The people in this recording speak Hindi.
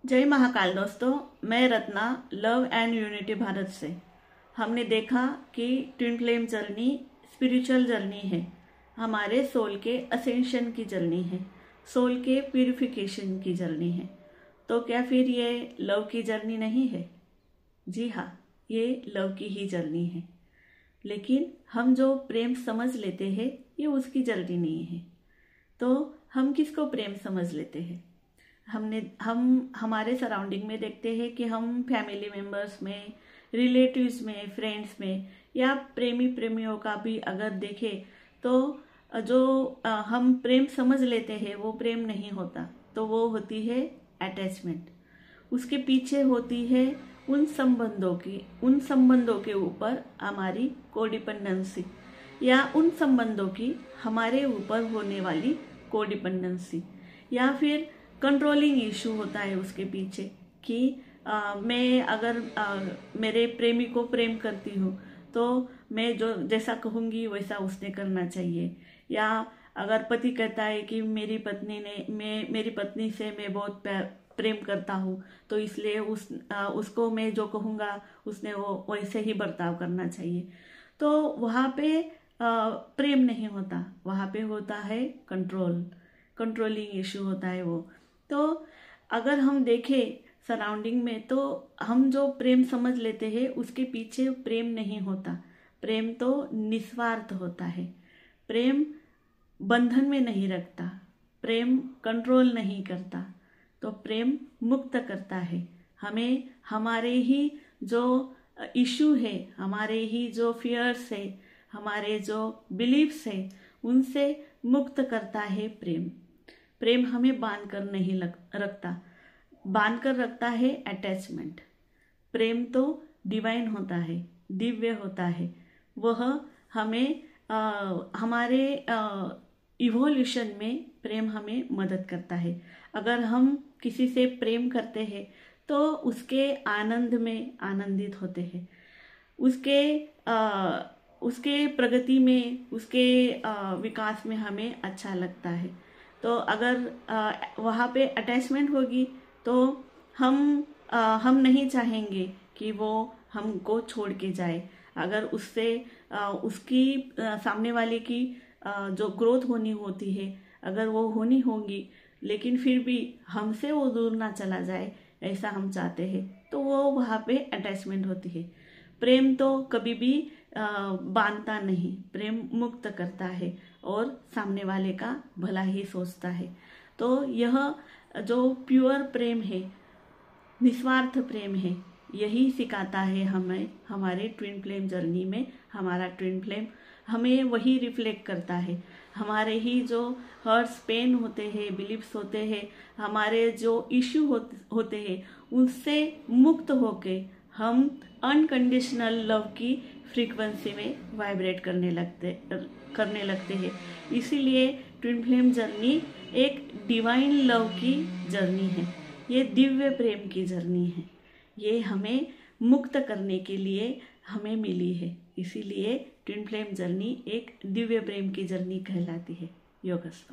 जय महाकाल दोस्तों, मैं Ratna love and unity Bharat से। हमने देखा कि twin flame journey spiritual journey है, हमारे सोल के असेंशन की जर्नी है, सोल के प्यूरिफिकेशन की जर्नी है। तो क्या फिर ये लव की जर्नी नहीं है? जी हाँ, ये लव की ही जर्नी है। लेकिन हम जो प्रेम समझ लेते हैं ये उसकी जर्नी नहीं है। तो हम किसको प्रेम समझ लेते हैं? हम हमारे सराउंडिंग में देखते हैं कि हम फैमिली मेम्बर्स में, रिलेटिव्स में, फ्रेंड्स में या प्रेमियों का भी अगर देखें तो जो हम प्रेम समझ लेते हैं वो प्रेम नहीं होता। तो वो होती है अटैचमेंट। उसके पीछे होती है उन संबंधों के ऊपर हमारी कोडिपेंडेंसी या उन संबंधों की हमारे ऊपर होने वाली कोडिपेंडेंसी, या फिर कंट्रोलिंग इशू होता है उसके पीछे कि मैं अगर मेरे प्रेमी को प्रेम करती हूँ तो मैं जो जैसा कहूँगी वैसा उसने करना चाहिए। या अगर पति कहता है कि मेरी पत्नी से मैं बहुत प्रेम करता हूँ तो इसलिए उसको मैं जो कहूँगा उसने वो वैसे ही बर्ताव करना चाहिए। तो वहाँ पे प्रेम नहीं होता, वहाँ पे होता है कंट्रोलिंग इशू होता है वो। तो अगर हम देखें सराउंडिंग में तो हम जो प्रेम समझ लेते हैं उसके पीछे प्रेम नहीं होता। प्रेम तो निस्वार्थ होता है। प्रेम बंधन में नहीं रखता, प्रेम कंट्रोल नहीं करता। तो प्रेम मुक्त करता है हमें, हमारे ही जो इशू है, हमारे ही जो फियर्स है, हमारे जो बिलीव्स है उनसे मुक्त करता है प्रेम। प्रेम हमें बांध कर नहीं रखता, बांध कर रखता है अटैचमेंट। प्रेम तो डिवाइन होता है, दिव्य होता है। वह हमें हमारे इवोल्यूशन में प्रेम हमें मदद करता है। अगर हम किसी से प्रेम करते हैं तो उसके आनंद में आनंदित होते हैं, उसके प्रगति में, उसके विकास में हमें अच्छा लगता है। तो अगर वहाँ पे अटैचमेंट होगी तो हम नहीं चाहेंगे कि वो हमको छोड़ के जाए। अगर उससे उसकी सामने वाले की जो ग्रोथ होनी होती है अगर वो होनी होगी, लेकिन फिर भी हमसे वो दूर ना चला जाए ऐसा हम चाहते हैं, तो वो वहाँ पे अटैचमेंट होती है। प्रेम तो कभी भी बांधता नहीं, प्रेम मुक्त करता है और सामने वाले का भला ही सोचता है। तो यह जो प्योर प्रेम है, निस्वार्थ प्रेम है, यही सिखाता है हमें हमारे ट्विन फ्लेम जर्नी में। हमारा ट्विन फ्लेम हमें वही रिफ्लेक्ट करता है। हमारे ही जो हर्ट्स, पेन होते हैं, बिलीव्स होते हैं, हमारे जो इश्यू होते हैं उनसे मुक्त होके हम अनकंडीशनल लव की फ्रीक्वेंसी में वाइब्रेट करने लगते हैं। इसीलिए ट्विन फ्लेम जर्नी एक डिवाइन लव की जर्नी है, ये दिव्य प्रेम की जर्नी है। ये हमें मुक्त करने के लिए हमें मिली है। इसीलिए ट्विन फ्लेम जर्नी एक दिव्य प्रेम की जर्नी कहलाती है। योगस्थ।